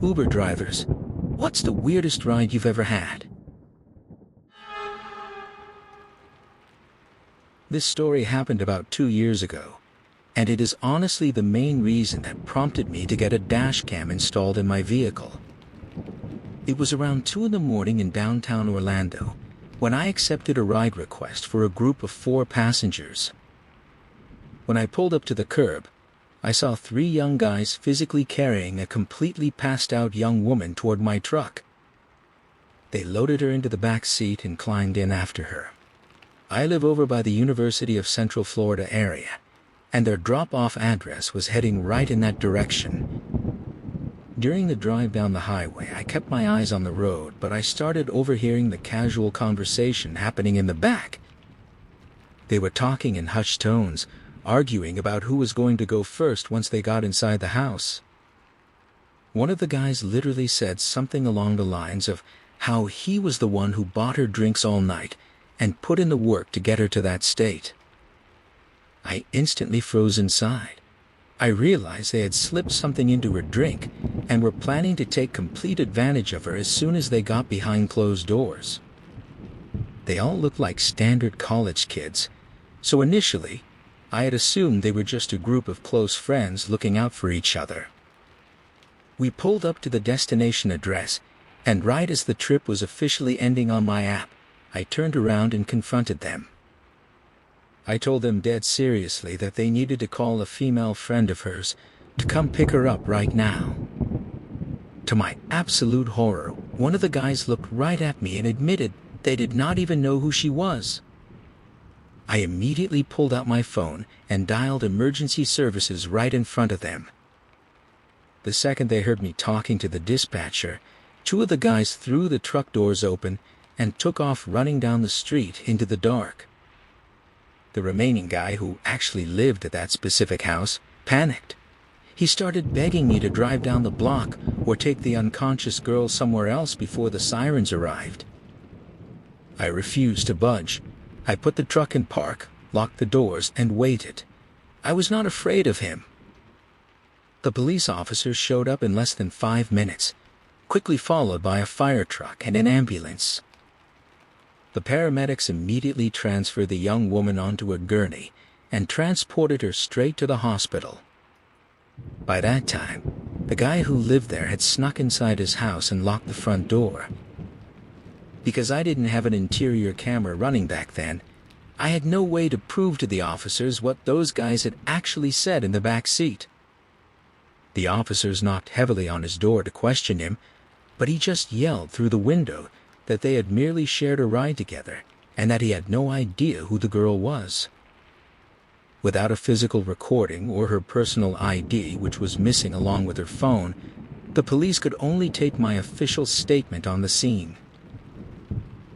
Uber drivers, what's the weirdest ride you've ever had? This story happened about 2 years ago, and it is honestly the main reason that prompted me to get a dash cam installed in my vehicle. It was around 2 in the morning in downtown Orlando when I accepted a ride request for a group of 4 passengers. When I pulled up to the curb, I saw 3 young guys physically carrying a completely passed-out young woman toward my truck. They loaded her into the back seat and climbed in after her. I live over by the University of Central Florida area, and their drop-off address was heading right in that direction. During the drive down the highway, I kept my eyes on the road, but I started overhearing the casual conversation happening in the back. They were talking in hushed tones, arguing about who was going to go first once they got inside the house. One of the guys literally said something along the lines of how he was the one who bought her drinks all night and put in the work to get her to that state. I instantly froze inside. I realized they had slipped something into her drink and were planning to take complete advantage of her as soon as they got behind closed doors. They all looked like standard college kids, so initially, I had assumed they were just a group of close friends looking out for each other. We pulled up to the destination address, and right as the trip was officially ending on my app, I turned around and confronted them. I told them dead seriously that they needed to call a female friend of hers to come pick her up right now. To my absolute horror, one of the guys looked right at me and admitted they did not even know who she was. I immediately pulled out my phone and dialed emergency services right in front of them. The second they heard me talking to the dispatcher, 2 of the guys threw the truck doors open and took off running down the street into the dark. The remaining guy, who actually lived at that specific house, panicked. He started begging me to drive down the block or take the unconscious girl somewhere else before the sirens arrived. I refused to budge. I put the truck in park, locked the doors, and waited. I was not afraid of him. The police officers showed up in less than 5 minutes, quickly followed by a fire truck and an ambulance. The paramedics immediately transferred the young woman onto a gurney and transported her straight to the hospital. By that time, the guy who lived there had snuck inside his house and locked the front door. Because I didn't have an interior camera running back then, I had no way to prove to the officers what those guys had actually said in the back seat. The officers knocked heavily on his door to question him, but he just yelled through the window that they had merely shared a ride together and that he had no idea who the girl was. Without a physical recording or her personal ID, which was missing along with her phone, the police could only take my official statement on the scene.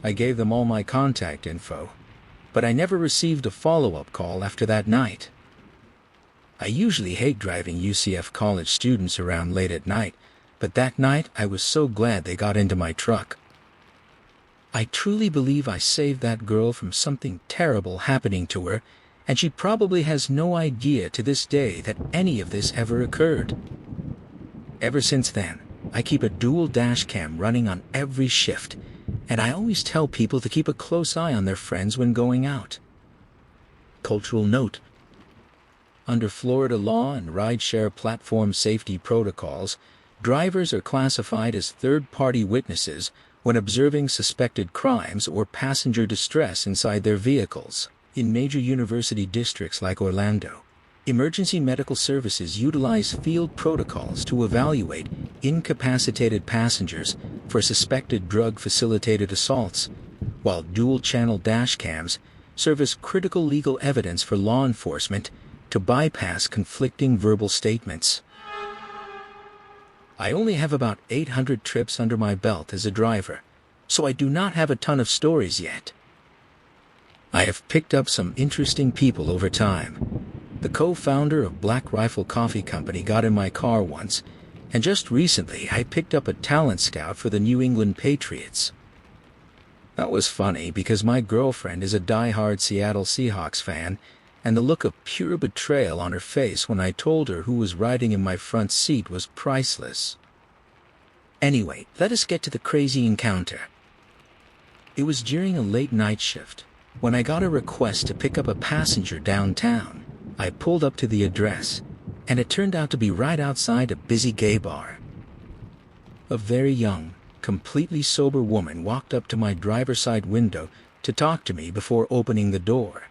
I gave them all my contact info, but I never received a follow-up call after that night. I usually hate driving UCF college students around late at night, but that night I was so glad they got into my truck. I truly believe I saved that girl from something terrible happening to her, and she probably has no idea to this day that any of this ever occurred. Ever since then, I keep a dual dash cam running on every shift, and I always tell people to keep a close eye on their friends when going out. Cultural note: under Florida law and rideshare platform safety protocols, drivers are classified as third-party witnesses when observing suspected crimes or passenger distress inside their vehicles. In major university districts like Orlando, emergency medical services utilize field protocols to evaluate incapacitated passengers for suspected drug-facilitated assaults, while dual-channel dash cams serve as critical legal evidence for law enforcement to bypass conflicting verbal statements. I only have about 800 trips under my belt as a driver, so I do not have a ton of stories yet. I have picked up some interesting people over time. The co-founder of Black Rifle Coffee Company got in my car once, and just recently I picked up a talent scout for the New England Patriots. That was funny because my girlfriend is a die-hard Seattle Seahawks fan, and the look of pure betrayal on her face when I told her who was riding in my front seat was priceless. Anyway, let us get to the crazy encounter. It was during a late night shift, when I got a request to pick up a passenger downtown. I pulled up to the address, and it turned out to be right outside a busy gay bar. A very young, completely sober woman walked up to my driver's side window to talk to me before opening the door.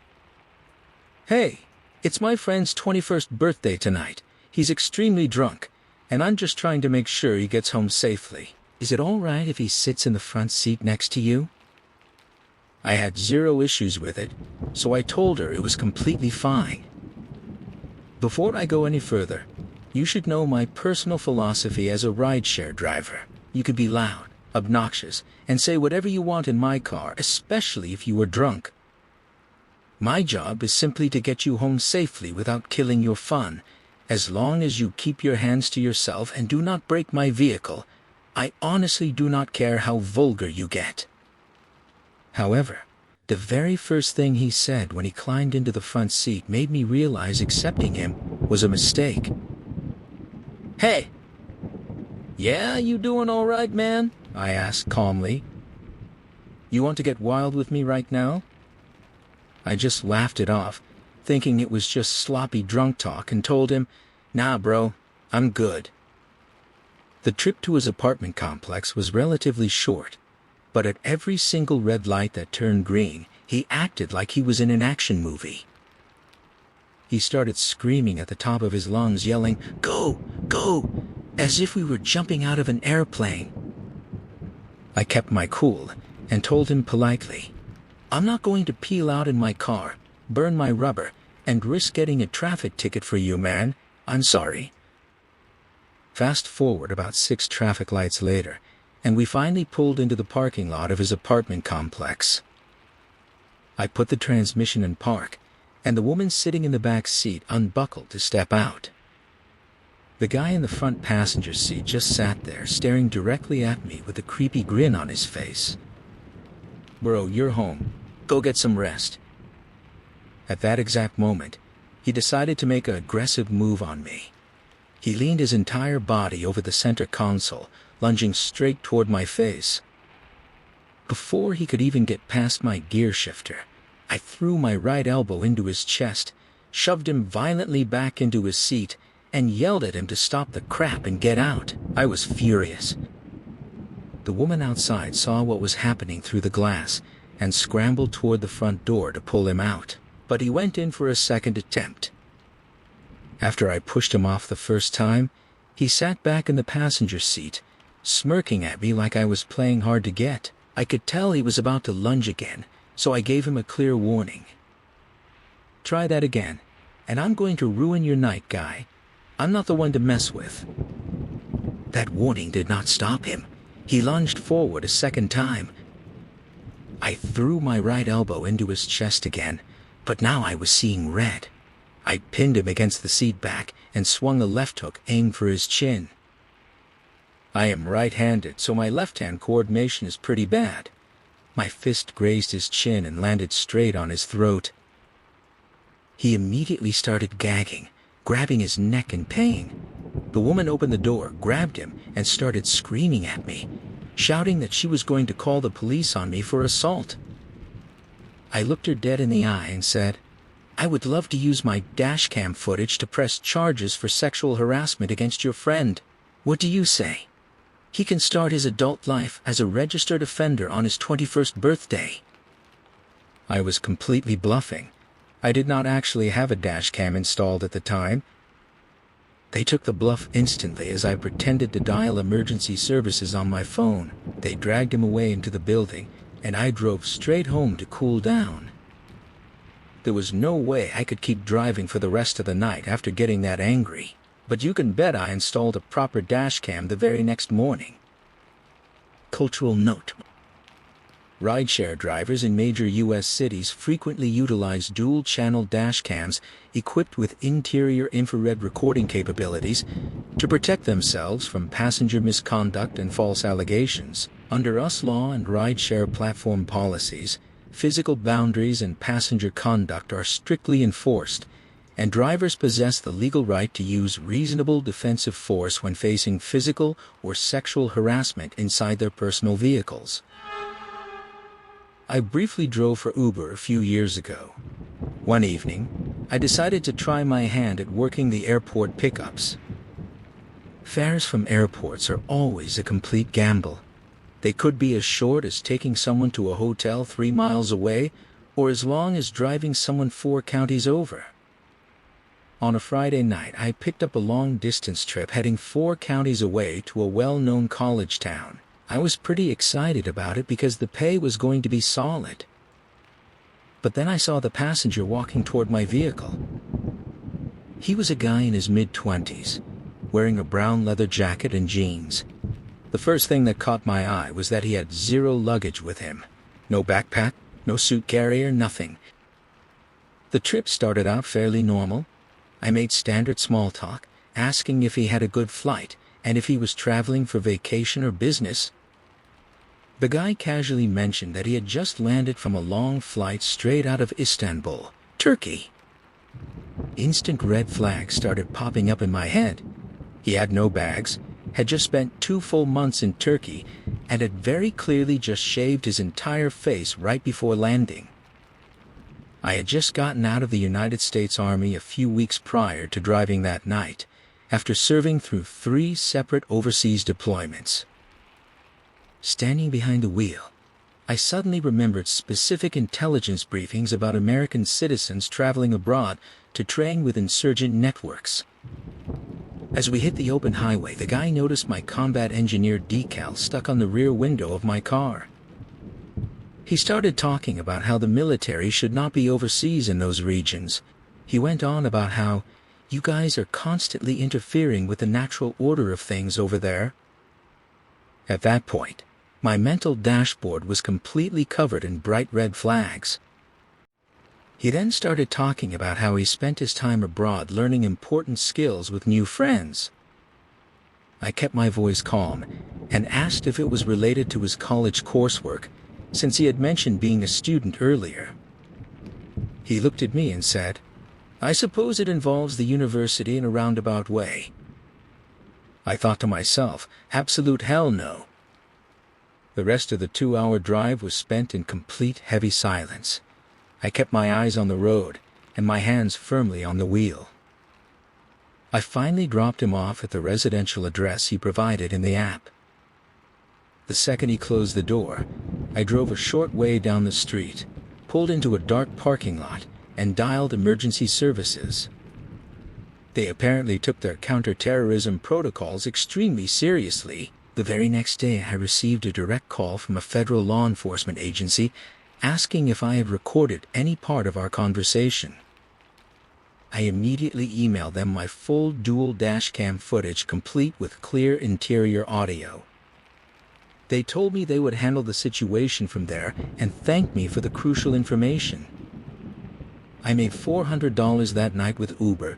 "Hey, it's my friend's 21st birthday tonight. He's extremely drunk, and I'm just trying to make sure he gets home safely. Is it all right if he sits in the front seat next to you?" I had zero issues with it, so I told her it was completely fine. Before I go any further, you should know my personal philosophy as a rideshare driver. You could be loud, obnoxious, and say whatever you want in my car, especially if you were drunk. My job is simply to get you home safely without killing your fun. As long as you keep your hands to yourself and do not break my vehicle, I honestly do not care how vulgar you get. However, the very first thing he said when he climbed into the front seat made me realize accepting him was a mistake. "Hey! Yeah, you doing all right, man?" I asked calmly. "You want to get wild with me right now?" I just laughed it off, thinking it was just sloppy drunk talk, and told him, "Nah, bro, I'm good." The trip to his apartment complex was relatively short, but at every single red light that turned green, he acted like he was in an action movie. He started screaming at the top of his lungs, yelling, "Go! Go!" as if we were jumping out of an airplane. I kept my cool and told him politely, "I'm not going to peel out in my car, burn my rubber, and risk getting a traffic ticket for you, man. I'm sorry." Fast forward about 6 traffic lights later, and we finally pulled into the parking lot of his apartment complex. I put the transmission in park, and the woman sitting in the back seat unbuckled to step out. The guy in the front passenger seat just sat there staring directly at me with a creepy grin on his face. "Bro, you're home. Go get some rest." At that exact moment, he decided to make an aggressive move on me. He leaned his entire body over the center console, lunging straight toward my face. Before he could even get past my gear shifter, I threw my right elbow into his chest, shoved him violently back into his seat, and yelled at him to stop the crap and get out. I was furious. The woman outside saw what was happening through the glass and scrambled toward the front door to pull him out, but he went in for a second attempt. After I pushed him off the first time, he sat back in the passenger seat, smirking at me like I was playing hard to get. I could tell he was about to lunge again, so I gave him a clear warning. "Try that again, and I'm going to ruin your night, guy. I'm not the one to mess with." That warning did not stop him. He lunged forward a second time. I threw my right elbow into his chest again, but now I was seeing red. I pinned him against the seat back and swung a left hook aimed for his chin. I am right-handed, so my left-hand coordination is pretty bad. My fist grazed his chin and landed straight on his throat. He immediately started gagging, grabbing his neck in pain. The woman opened the door, grabbed him, and started screaming at me, shouting that she was going to call the police on me for assault. I looked her dead in the eye and said, "I would love to use my dashcam footage to press charges for sexual harassment against your friend. What do you say? He can start his adult life as a registered offender on his 21st birthday." I was completely bluffing. I did not actually have a dashcam installed at the time. They took the bluff instantly as I pretended to dial emergency services on my phone. They dragged him away into the building, and I drove straight home to cool down. There was no way I could keep driving for the rest of the night after getting that angry, but you can bet I installed a proper dashcam the very next morning. Cultural note: rideshare drivers in major U.S. cities frequently utilize dual-channel dashcams equipped with interior infrared recording capabilities to protect themselves from passenger misconduct and false allegations. Under US law and rideshare platform policies, physical boundaries and passenger conduct are strictly enforced, and drivers possess the legal right to use reasonable defensive force when facing physical or sexual harassment inside their personal vehicles. I briefly drove for Uber a few years ago. One evening, I decided to try my hand at working the airport pickups. Fares from airports are always a complete gamble. They could be as short as taking someone to a hotel 3 miles away, or as long as driving someone 4 counties over. On a Friday night, I picked up a long-distance trip heading 4 counties away to a well-known college town. I was pretty excited about it because the pay was going to be solid. But then I saw the passenger walking toward my vehicle. He was a guy in his mid-20s, wearing a brown leather jacket and jeans. The first thing that caught my eye was that he had 0 luggage with him. No backpack, no suit carrier, nothing. The trip started out fairly normal. I made standard small talk, asking if he had a good flight and if he was traveling for vacation or business. The guy casually mentioned that he had just landed from a long flight straight out of Istanbul, Turkey. Instant red flags started popping up in my head. He had no bags, had just spent 2 full months in Turkey, and had very clearly just shaved his entire face right before landing. I had just gotten out of the United States Army a few weeks prior to driving that night, after serving through 3 separate overseas deployments. Standing behind the wheel, I suddenly remembered specific intelligence briefings about American citizens traveling abroad to train with insurgent networks. As we hit the open highway, the guy noticed my combat engineer decal stuck on the rear window of my car. He started talking about how the military should not be overseas in those regions. He went on about how, "You guys are constantly interfering with the natural order of things over there." At that point, my mental dashboard was completely covered in bright red flags. He then started talking about how he spent his time abroad learning important skills with new friends. I kept my voice calm and asked if it was related to his college coursework, since he had mentioned being a student earlier. He looked at me and said, "I suppose it involves the university in a roundabout way." I thought to myself, absolute hell no. The rest of the 2-hour drive was spent in complete heavy silence. I kept my eyes on the road and my hands firmly on the wheel. I finally dropped him off at the residential address he provided in the app. The second he closed the door, I drove a short way down the street, pulled into a dark parking lot, and dialed emergency services. They apparently took their counter-terrorism protocols extremely seriously. The very next day, I received a direct call from a federal law enforcement agency asking if I had recorded any part of our conversation. I immediately emailed them my full dual dashcam footage complete with clear interior audio. They told me they would handle the situation from there and thanked me for the crucial information. I made $400 that night with Uber,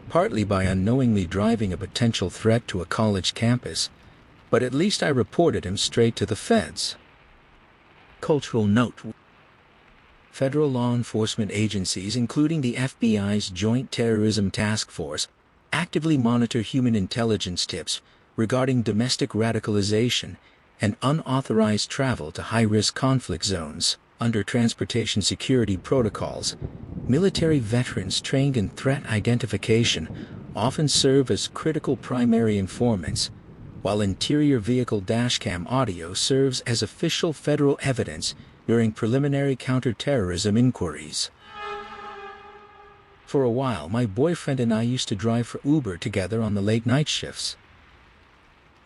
partly by unknowingly driving a potential threat to a college campus, but at least I reported him straight to the feds. Cultural note: federal law enforcement agencies, including the FBI's Joint Terrorism Task Force, actively monitor human intelligence tips regarding domestic radicalization and unauthorized travel to high-risk conflict zones. Under transportation security protocols, military veterans trained in threat identification often serve as critical primary informants, while interior vehicle dashcam audio serves as official federal evidence during preliminary counterterrorism inquiries. For a while, my boyfriend and I used to drive for Uber together on the late-night shifts.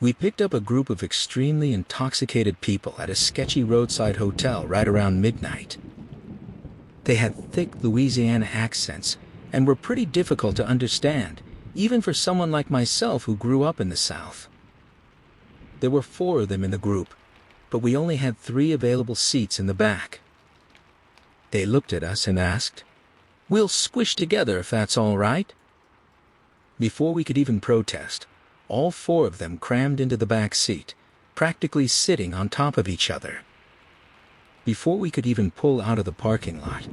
We picked up a group of extremely intoxicated people at a sketchy roadside hotel right around midnight. They had thick Louisiana accents and were pretty difficult to understand, even for someone like myself who grew up in the South. There were 4 of them in the group, but we only had 3 available seats in the back. They looked at us and asked, "We'll squish together if that's all right." Before we could even protest, all 4 of them crammed into the back seat, practically sitting on top of each other. Before we could even pull out of the parking lot,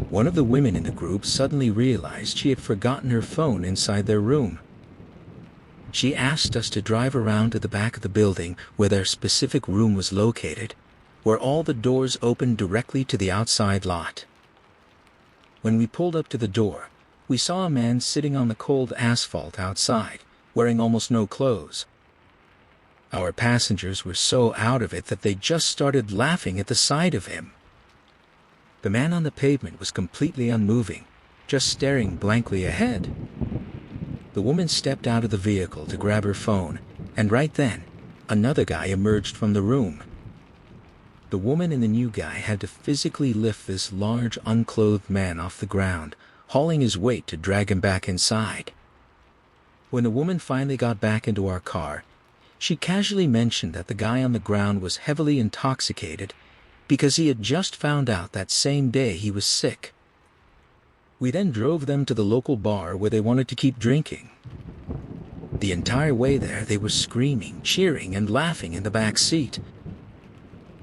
One of the women in the group suddenly realized she had forgotten her phone inside their room. She asked us to drive around to the back of the building where their specific room was located, where all the doors opened directly to the outside lot. When we pulled up to the door, we saw a man sitting on the cold asphalt outside, wearing almost no clothes. Our passengers were so out of it that they just started laughing at the sight of him. The man on the pavement was completely unmoving, just staring blankly ahead. The woman stepped out of the vehicle to grab her phone, and right then, another guy emerged from the room. The woman and the new guy had to physically lift this large, unclothed man off the ground, hauling his weight to drag him back inside. When the woman finally got back into our car, she casually mentioned that the guy on the ground was heavily intoxicated because he had just found out that same day he was sick. We then drove them to the local bar where they wanted to keep drinking. The entire way there, they were screaming, cheering, and laughing in the back seat.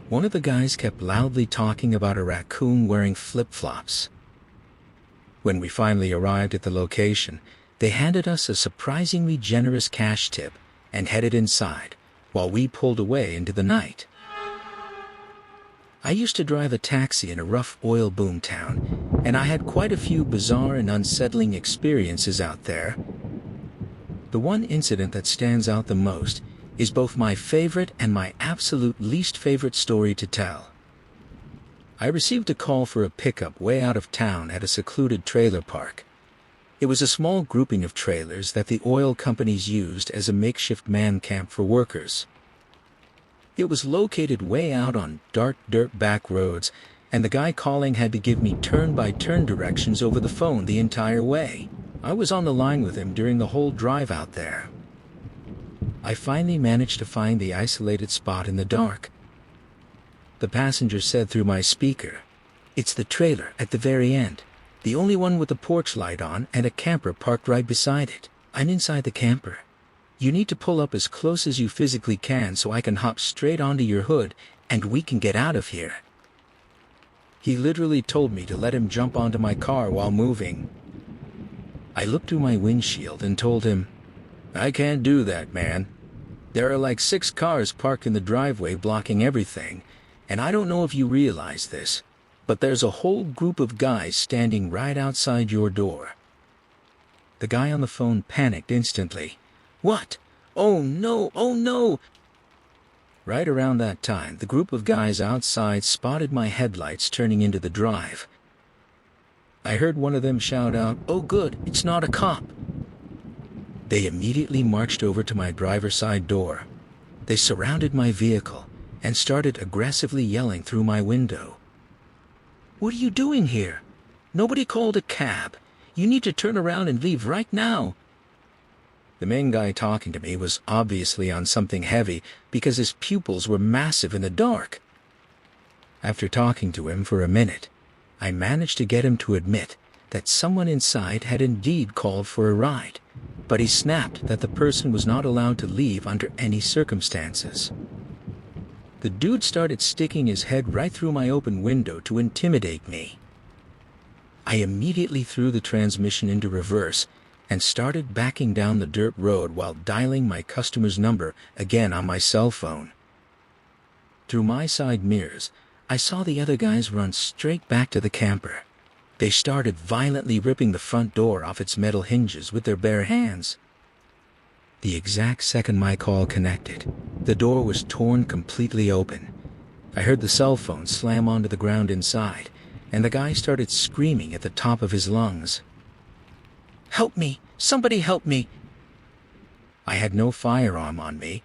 One of the guys kept loudly talking about a raccoon wearing flip-flops. When we finally arrived at the location, they handed us a surprisingly generous cash tip and headed inside, while we pulled away into the night. I used to drive a taxi in a rough oil boom town, and I had quite a few bizarre and unsettling experiences out there. The one incident that stands out the most is both my favorite and my absolute least favorite story to tell. I received a call for a pickup way out of town at a secluded trailer park. It was a small grouping of trailers that the oil companies used as a makeshift man camp for workers. It was located way out on dark dirt back roads, and the guy calling had to give me turn-by-turn directions over the phone the entire way. I was on the line with him during the whole drive out there. I finally managed to find the isolated spot in the dark. The passenger said through my speaker, "It's the trailer at the very end, the only one with the porch light on and a camper parked right beside it. I'm inside the camper. You need to pull up as close as you physically can so I can hop straight onto your hood and we can get out of here." He literally told me to let him jump onto my car while moving. I looked through my windshield and told him, "I can't do that, man. There are like 6 cars parked in the driveway blocking everything, and I don't know if you realize this, but there's a whole group of guys standing right outside your door." The guy on the phone panicked instantly. "What? Oh no, oh no!" Right around that time, the group of guys outside spotted my headlights turning into the drive. I heard one of them shout out, "Oh good, it's not a cop." They immediately marched over to my driver's side door. They surrounded my vehicle and started aggressively yelling through my window. "What are you doing here? Nobody called a cab. You need to turn around and leave right now." The main guy talking to me was obviously on something heavy because his pupils were massive in the dark. After talking to him for a minute, I managed to get him to admit that someone inside had indeed called for a ride, but he snapped that the person was not allowed to leave under any circumstances. The dude started sticking his head right through my open window to intimidate me. I immediately threw the transmission into reverse and started backing down the dirt road while dialing my customer's number again on my cell phone. Through my side mirrors, I saw the other guys run straight back to the camper. They started violently ripping the front door off its metal hinges with their bare hands. The exact second my call connected, the door was torn completely open. I heard the cell phone slam onto the ground inside, and the guy started screaming at the top of his lungs. "Help me! Somebody help me!" I had no firearm on me,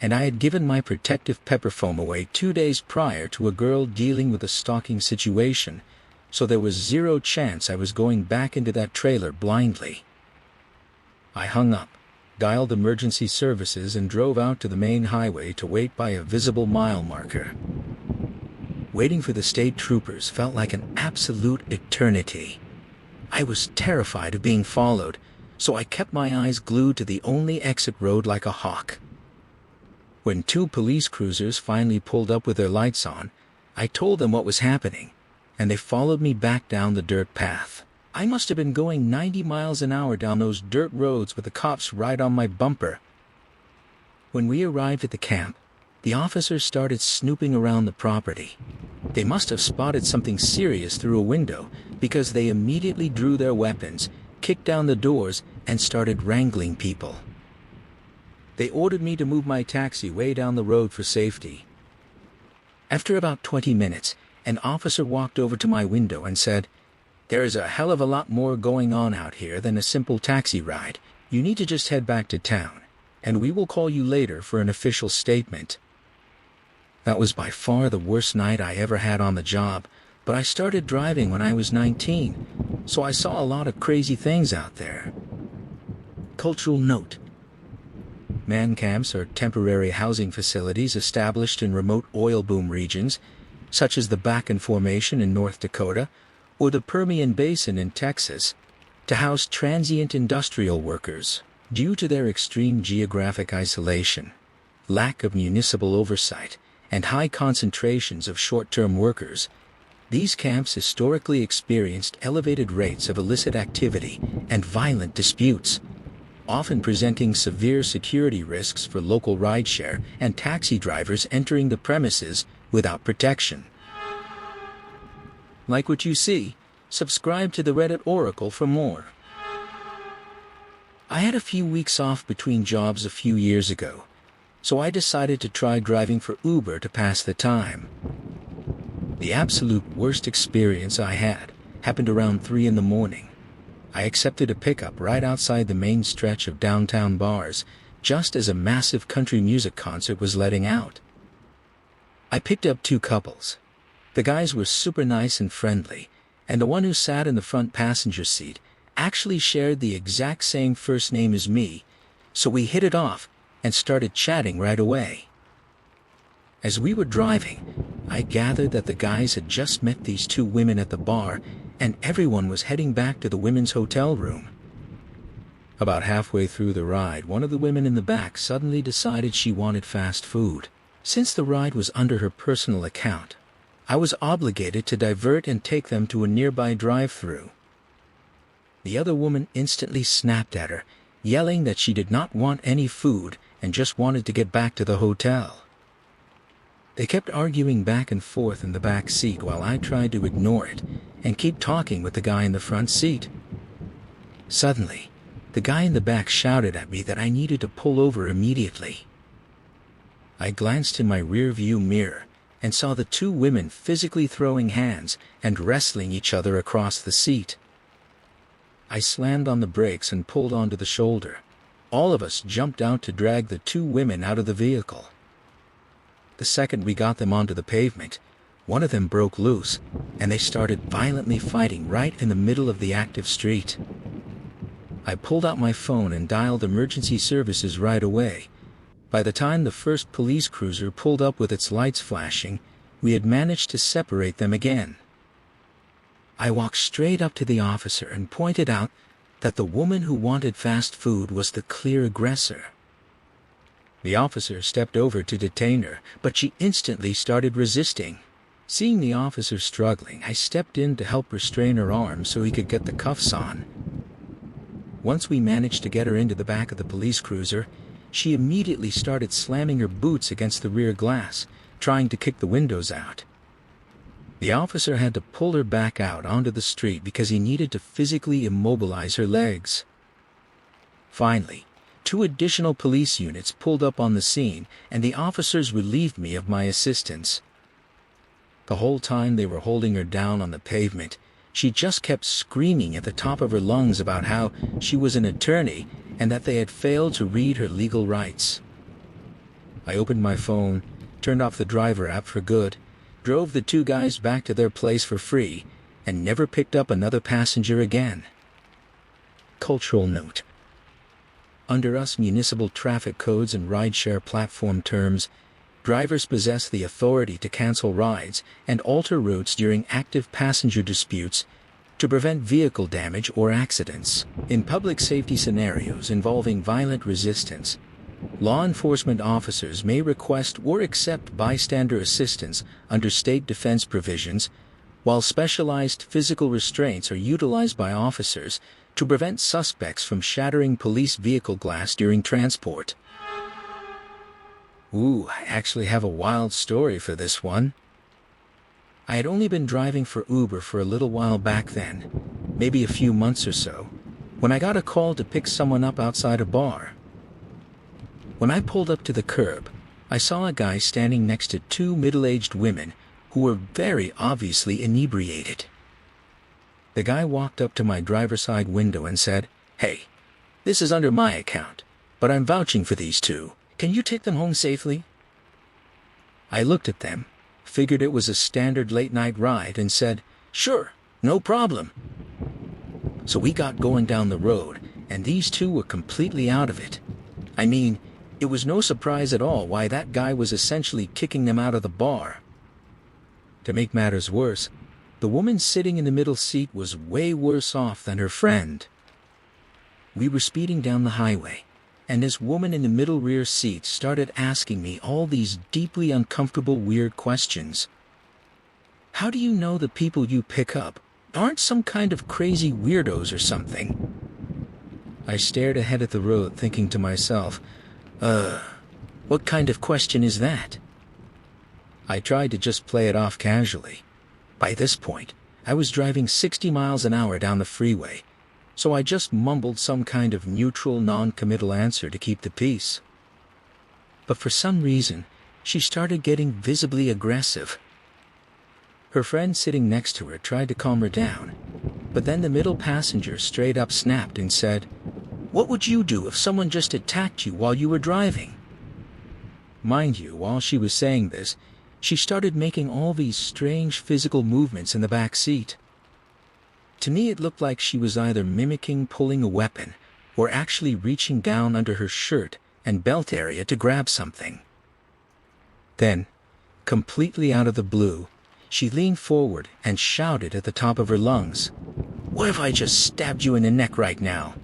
and I had given my protective pepper foam away 2 days prior to a girl dealing with a stalking situation, so there was zero chance I was going back into that trailer blindly. I hung up, dialed emergency services, and drove out to the main highway to wait by a visible mile marker. Waiting for the state troopers felt like an absolute eternity. I was terrified of being followed, so I kept my eyes glued to the only exit road like a hawk. When 2 police cruisers finally pulled up with their lights on, I told them what was happening, and they followed me back down the dirt path. I must have been going 90 miles an hour down those dirt roads with the cops right on my bumper. When we arrived at the camp, the officers started snooping around the property. They must have spotted something serious through a window, because they immediately drew their weapons, kicked down the doors, and started wrangling people. They ordered me to move my taxi way down the road for safety. After about 20 minutes, an officer walked over to my window and said, "There is a hell of a lot more going on out here than a simple taxi ride. You need to just head back to town, and we will call you later for an official statement." That was by far the worst night I ever had on the job, but I started driving when I was 19, so I saw a lot of crazy things out there. Cultural note: man camps are temporary housing facilities established in remote oil boom regions, such as the Bakken Formation in North Dakota or the Permian Basin in Texas, to house transient industrial workers. Due to their extreme geographic isolation, lack of municipal oversight, and high concentrations of short-term workers, these camps historically experienced elevated rates of illicit activity and violent disputes, often presenting severe security risks for local rideshare and taxi drivers entering the premises without protection. Like what you see? Subscribe to the Reddit Oracle for more. I had a few weeks off between jobs a few years ago, so I decided to try driving for Uber to pass the time. The absolute worst experience I had happened around 3 in the morning. I accepted a pickup right outside the main stretch of downtown bars, just as a massive country music concert was letting out. I picked up 2 couples. The guys were super nice and friendly, and the one who sat in the front passenger seat actually shared the exact same first name as me, so we hit it off and started chatting right away. As we were driving, I gathered that the guys had just met these 2 women at the bar, and everyone was heading back to the women's hotel room. About halfway through the ride, one of the women in the back suddenly decided she wanted fast food. Since the ride was under her personal account, I was obligated to divert and take them to a nearby drive-thru. The other woman instantly snapped at her, yelling that she did not want any food and just wanted to get back to the hotel. They kept arguing back and forth in the back seat while I tried to ignore it and keep talking with the guy in the front seat. Suddenly, the guy in the back shouted at me that I needed to pull over immediately. I glanced in my rear-view mirror and saw the 2 women physically throwing hands and wrestling each other across the seat. I slammed on the brakes and pulled onto the shoulder. All of us jumped out to drag the 2 women out of the vehicle. The second we got them onto the pavement, one of them broke loose, and they started violently fighting right in the middle of the active street. I pulled out my phone and dialed emergency services right away. By the time the first police cruiser pulled up with its lights flashing, we had managed to separate them again. I walked straight up to the officer and pointed out that the woman who wanted fast food was the clear aggressor. The officer stepped over to detain her, but she instantly started resisting. Seeing the officer struggling, I stepped in to help restrain her arms so he could get the cuffs on. Once we managed to get her into the back of the police cruiser, she immediately started slamming her boots against the rear glass, trying to kick the windows out. The officer had to pull her back out onto the street because he needed to physically immobilize her legs. Finally, 2 additional police units pulled up on the scene, and the officers relieved me of my assistance. The whole time they were holding her down on the pavement, she just kept screaming at the top of her lungs about how she was an attorney and that they had failed to read her legal rights. I opened my phone, turned off the driver app for good, drove the 2 guys back to their place for free, and never picked up another passenger again. Cultural note: under US municipal traffic codes and rideshare platform terms, drivers possess the authority to cancel rides and alter routes during active passenger disputes to prevent vehicle damage or accidents. In public safety scenarios involving violent resistance, law enforcement officers may request or accept bystander assistance under state defense provisions while specialized physical restraints are utilized by officers to prevent suspects from shattering police vehicle glass during transport. Ooh, I actually have a wild story for this one. I had only been driving for Uber for a little while back then, maybe a few months or so, when I got a call to pick someone up outside a bar. When I pulled up to the curb, I saw a guy standing next to two middle-aged women who were very obviously inebriated. The guy walked up to my driver's side window and said, "Hey, this is under my account, but I'm vouching for these two. Can you take them home safely?" I looked at them, figured it was a standard late-night ride, and said, "Sure, no problem." So we got going down the road, and these two were completely out of it. I mean, it was no surprise at all why that guy was essentially kicking them out of the bar. To make matters worse, the woman sitting in the middle seat was way worse off than her friend. We were speeding down the highway, and this woman in the middle rear seat started asking me all these deeply uncomfortable weird questions. How do you know the people you pick up aren't some kind of crazy weirdos or something? I stared ahead at the road thinking to myself, what kind of question is that? I tried to just play it off casually. By this point, I was driving 60 miles an hour down the freeway, so I just mumbled some kind of neutral, non-committal answer to keep the peace. But for some reason, she started getting visibly aggressive. Her friend sitting next to her tried to calm her down, but then the middle passenger straight up snapped and said, "What would you do if someone just attacked you while you were driving?" Mind you, while she was saying this, she started making all these strange physical movements in the back seat. To me, it looked like she was either mimicking pulling a weapon or actually reaching down under her shirt and belt area to grab something. Then, completely out of the blue, she leaned forward and shouted at the top of her lungs, "What if I just stabbed you in the neck right now?"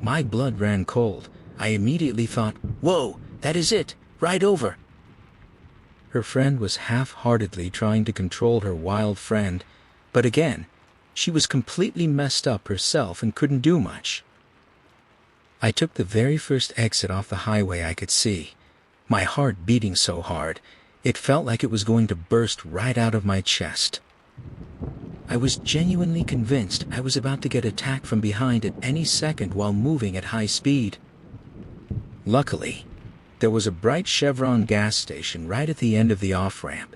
My blood ran cold. I immediately thought, "Whoa, that is it, right over." Her friend was half-heartedly trying to control her wild friend, but again, she was completely messed up herself and couldn't do much. I took the very first exit off the highway I could see, my heart beating so hard, it felt like it was going to burst right out of my chest. I was genuinely convinced I was about to get attacked from behind at any second while moving at high speed. Luckily, there was a bright Chevron gas station right at the end of the off-ramp.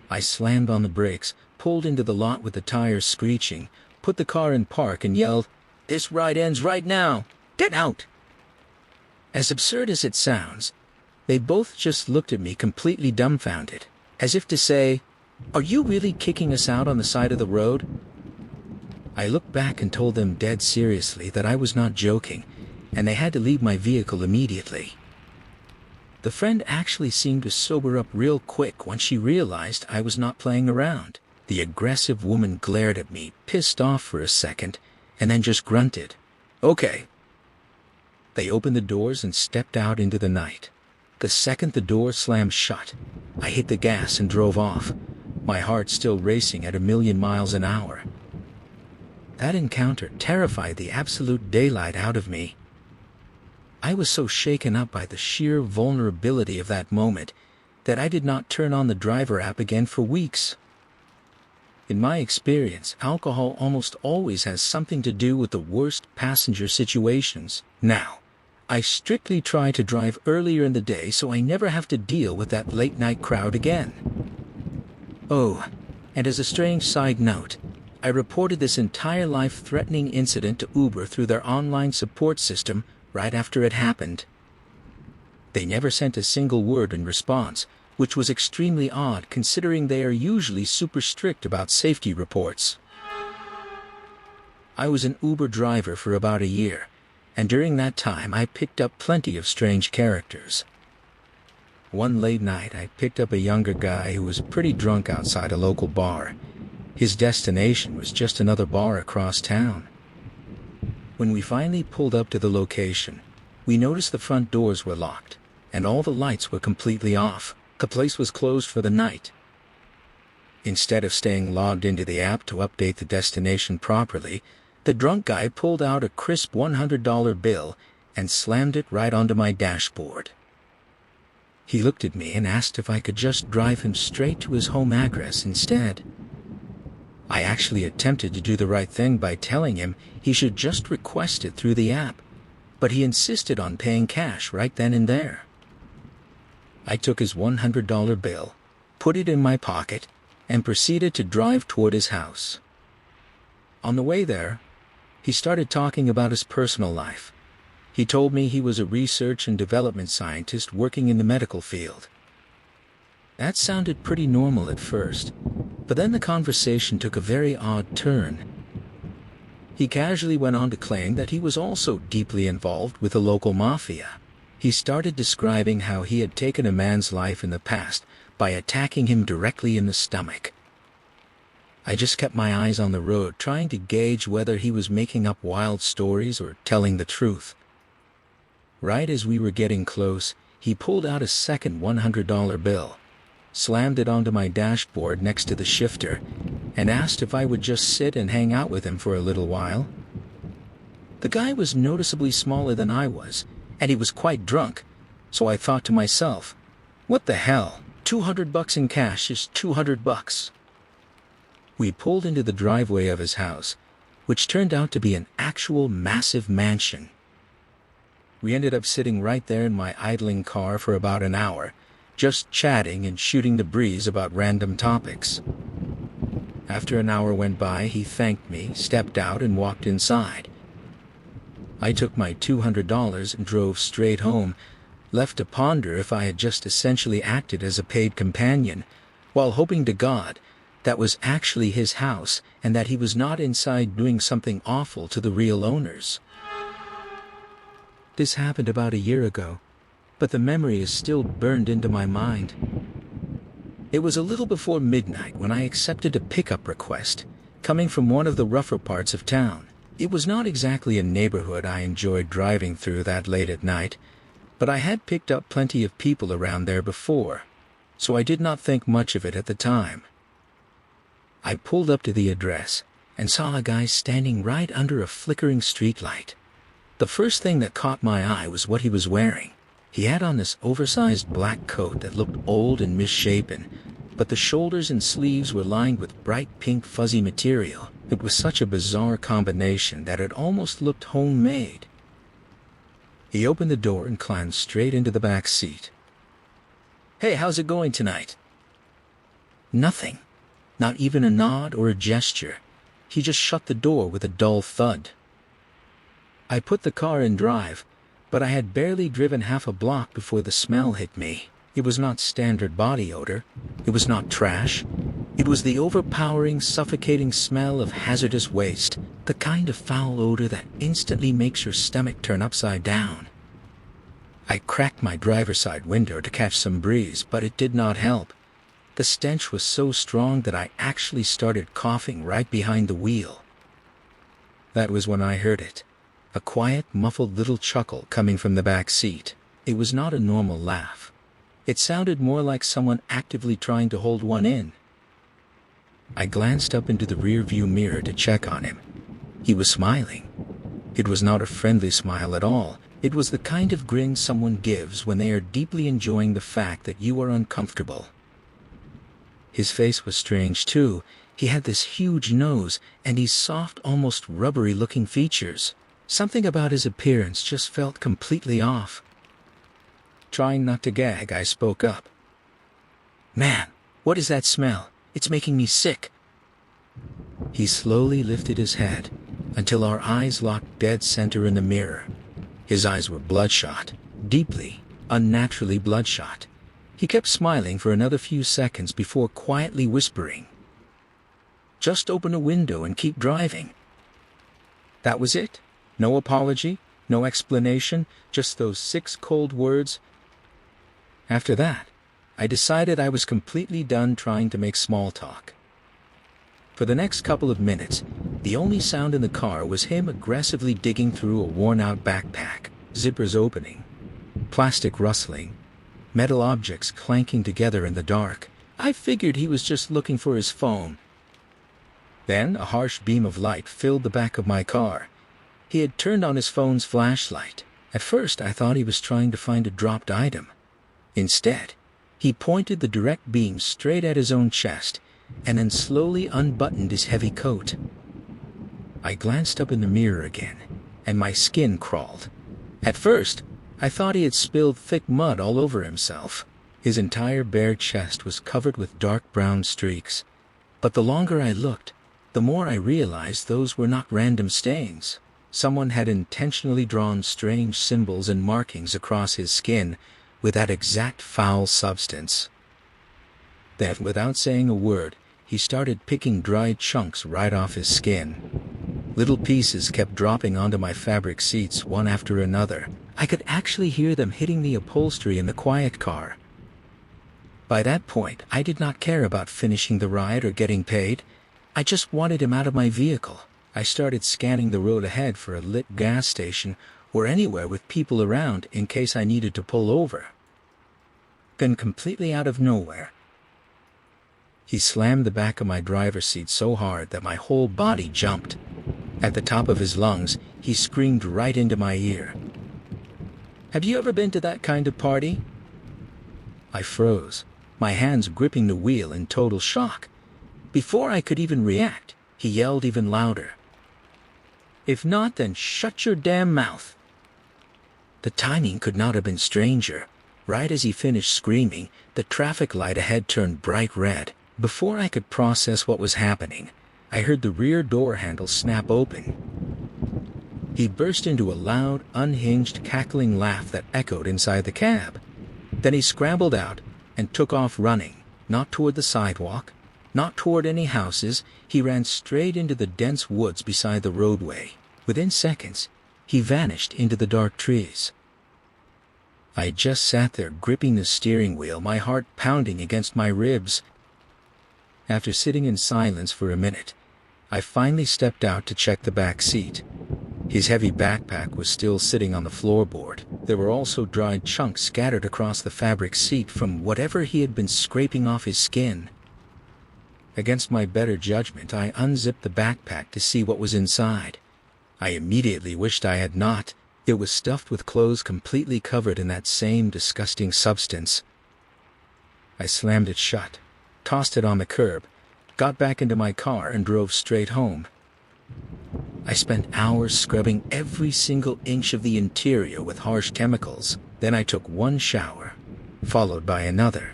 I slammed on the brakes, pulled into the lot with the tires screeching, put the car in park and yelled, "This ride ends right now! Get out!" As absurd as it sounds, they both just looked at me completely dumbfounded, as if to say, "Are you really kicking us out on the side of the road?" I looked back and told them dead seriously that I was not joking, and they had to leave my vehicle immediately. The friend actually seemed to sober up real quick once she realized I was not playing around. The aggressive woman glared at me, pissed off for a second, and then just grunted, "Okay." They opened the doors and stepped out into the night. The second the door slammed shut, I hit the gas and drove off, my heart still racing at 1,000,000 miles an hour. That encounter terrified the absolute daylight out of me. I was so shaken up by the sheer vulnerability of that moment that I did not turn on the driver app again for weeks. In my experience, alcohol almost always has something to do with the worst passenger situations. Now, I strictly try to drive earlier in the day so I never have to deal with that late-night crowd again. Oh, and as a strange side note, I reported this entire life-threatening incident to Uber through their online support system right after it happened. They never sent a single word in response, which was extremely odd considering they are usually super strict about safety reports. I was an Uber driver for about a year, and during that time I picked up plenty of strange characters. One late night I picked up a younger guy who was pretty drunk outside a local bar. His destination was just another bar across town. When we finally pulled up to the location, we noticed the front doors were locked, and all the lights were completely off. The place was closed for the night. Instead of staying logged into the app to update the destination properly, the drunk guy pulled out a crisp $100 bill and slammed it right onto my dashboard. He looked at me and asked if I could just drive him straight to his home address instead. I actually attempted to do the right thing by telling him he should just request it through the app, but he insisted on paying cash right then and there. I took his $100 bill, put it in my pocket, and proceeded to drive toward his house. On the way there, he started talking about his personal life. He told me he was a research and development scientist working in the medical field. That sounded pretty normal at first, but then the conversation took a very odd turn. He casually went on to claim that he was also deeply involved with the local mafia. He started describing how he had taken a man's life in the past by attacking him directly in the stomach. I just kept my eyes on the road, trying to gauge whether he was making up wild stories or telling the truth. Right as we were getting close, he pulled out a second $100 bill, slammed it onto my dashboard next to the shifter, and asked if I would just sit and hang out with him for a little while. The guy was noticeably smaller than I was, and he was quite drunk, so I thought to myself, what the hell? $200 in cash is $200. We pulled into the driveway of his house, which turned out to be an actual massive mansion. We ended up sitting right there in my idling car for about an hour, just chatting and shooting the breeze about random topics. After an hour went by, he thanked me, stepped out, and walked inside. I took my $200 and drove straight home, left to ponder if I had just essentially acted as a paid companion, while hoping to God that was actually his house and that he was not inside doing something awful to the real owners. This happened about a year ago, but the memory is still burned into my mind. It was a little before midnight when I accepted a pickup request, coming from one of the rougher parts of town. It was not exactly a neighborhood I enjoyed driving through that late at night, but I had picked up plenty of people around there before, so I did not think much of it at the time. I pulled up to the address and saw a guy standing right under a flickering streetlight. The first thing that caught my eye was what he was wearing. He had on this oversized black coat that looked old and misshapen, but the shoulders and sleeves were lined with bright pink fuzzy material. It was such a bizarre combination that it almost looked homemade. He opened the door and climbed straight into the back seat. "Hey, how's it going tonight?" Nothing. Not even a nod or a gesture. He just shut the door with a dull thud. I put the car in drive, but I had barely driven half a block before the smell hit me. It was not standard body odor. It was not trash. It was the overpowering, suffocating smell of hazardous waste, the kind of foul odor that instantly makes your stomach turn upside down. I cracked my driver's side window to catch some breeze, but it did not help. The stench was so strong that I actually started coughing right behind the wheel. That was when I heard it. A quiet, muffled little chuckle coming from the back seat. It was not a normal laugh. It sounded more like someone actively trying to hold one in. I glanced up into the rearview mirror to check on him. He was smiling. It was not a friendly smile at all. It was the kind of grin someone gives when they are deeply enjoying the fact that you are uncomfortable. His face was strange too. He had this huge nose and these soft, almost rubbery-looking features. Something about his appearance just felt completely off. Trying not to gag, I spoke up. "Man, what is that smell? It's making me sick." He slowly lifted his head until our eyes locked dead center in the mirror. His eyes were bloodshot, deeply, unnaturally bloodshot. He kept smiling for another few seconds before quietly whispering, "Just open a window and keep driving." That was it. No apology, no explanation, just those 6 cold words. After that, I decided I was completely done trying to make small talk. For the next couple of minutes, the only sound in the car was him aggressively digging through a worn-out backpack, zippers opening, plastic rustling, metal objects clanking together in the dark, I figured he was just looking for his phone. Then a harsh beam of light filled the back of my car. He had turned on his phone's flashlight. At first I thought he was trying to find a dropped item. Instead, he pointed the direct beam straight at his own chest and then slowly unbuttoned his heavy coat. I glanced up in the mirror again, and my skin crawled. At first, I thought he had spilled thick mud all over himself. His entire bare chest was covered with dark brown streaks. But the longer I looked, the more I realized those were not random stains. Someone had intentionally drawn strange symbols and markings across his skin with that exact foul substance. Then, without saying a word, he started picking dried chunks right off his skin. Little pieces kept dropping onto my fabric seats one after another. I could actually hear them hitting the upholstery in the quiet car. By that point, I did not care about finishing the ride or getting paid. I just wanted him out of my vehicle. I started scanning the road ahead for a lit gas station or anywhere with people around in case I needed to pull over. Then, completely out of nowhere, he slammed the back of my driver's seat so hard that my whole body jumped. At the top of his lungs, he screamed right into my ear. "Have you ever been to that kind of party?" I froze, my hands gripping the wheel in total shock. Before I could even react, he yelled even louder. "If not, then shut your damn mouth." The timing could not have been stranger. Right as he finished screaming, the traffic light ahead turned bright red. Before I could process what was happening, I heard the rear door handle snap open. He burst into a loud, unhinged, cackling laugh that echoed inside the cab. Then he scrambled out and took off running, not toward the sidewalk, not toward any houses. He ran straight into the dense woods beside the roadway. Within seconds, he vanished into the dark trees. I just sat there gripping the steering wheel, my heart pounding against my ribs. After sitting in silence for a minute, I finally stepped out to check the back seat. His heavy backpack was still sitting on the floorboard. There were also dried chunks scattered across the fabric seat from whatever he had been scraping off his skin. Against my better judgment, I unzipped the backpack to see what was inside. I immediately wished I had not. It was stuffed with clothes completely covered in that same disgusting substance. I slammed it shut, tossed it on the curb, got back into my car and drove straight home. I spent hours scrubbing every single inch of the interior with harsh chemicals. Then I took one shower, followed by another.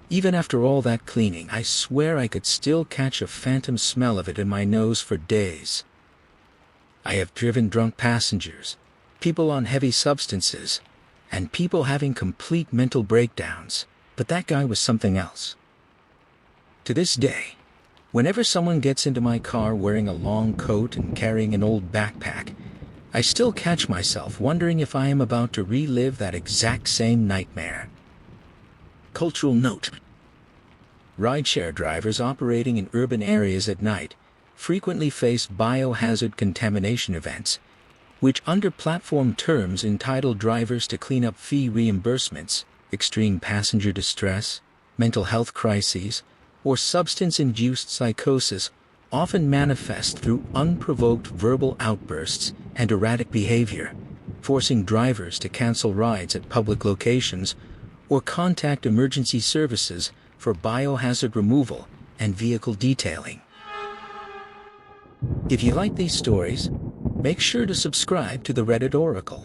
Even after all that cleaning, I swear I could still catch a phantom smell of it in my nose for days. I have driven drunk passengers, people on heavy substances, and people having complete mental breakdowns, but that guy was something else. To this day, whenever someone gets into my car wearing a long coat and carrying an old backpack, I still catch myself wondering if I am about to relive that exact same nightmare. Cultural note: rideshare drivers operating in urban areas at night frequently face biohazard contamination events, which under platform terms entitle drivers to clean up fee reimbursements, extreme passenger distress, mental health crises, or substance-induced psychosis, often manifest through unprovoked verbal outbursts and erratic behavior, forcing drivers to cancel rides at public locations or contact emergency services for biohazard removal and vehicle detailing. If you like these stories, make sure to subscribe to the Reddit Oracle.